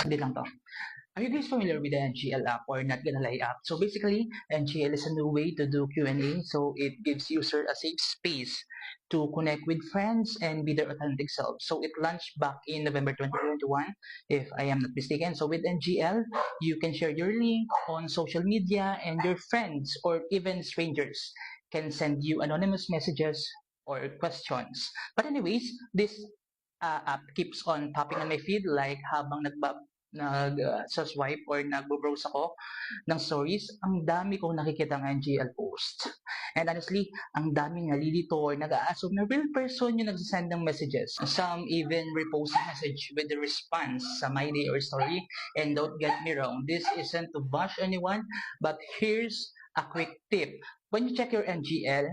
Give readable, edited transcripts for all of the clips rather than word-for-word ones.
Hindi lang to. Are you guys familiar with the NGL app or Not Gonna Lie app? So basically, NGL is a new way to do Q&A. So it gives user a safe space to connect with friends and be their authentic self. So it launched back in November 2021, if I am not mistaken. So with NGL, you can share your link on social media and your friends or even strangers can send you anonymous messages or questions. But anyways, this app keeps on popping on my feed like habang sa swipe or nagbo-browse ako ng stories, ang dami kong nakikitang NGL post. And honestly, ang daming nalilito or nag-a-assume na real person yung nagsasend ng messages. Some even repost a message with the response sa my day or story. And don't get me wrong, this isn't to bash anyone, but here's a quick tip. When you check your NGL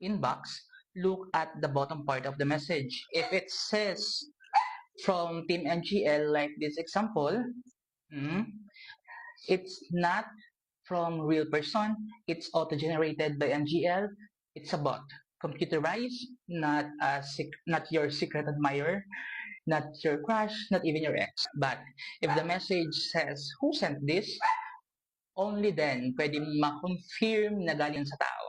inbox, look at the bottom part of the message. If it says from Team NGL, like this example, it's not from real person, it's auto-generated by NGL, it's a bot. Computerized, not your secret admirer, not your crush, not even your ex. But if the message says, who sent this? Only then, pwede ma-confirm na galing sa tao.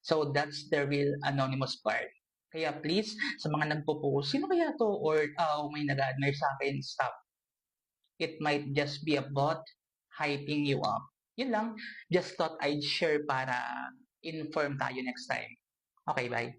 So that's the real anonymous part. Kaya please, sa mga nagpo-post, sino kaya to? Or, may nag-admire sa akin, stop. It might just be a bot hyping you up. Yun lang. Just thought I'd share para inform tayo next time. Okay, bye.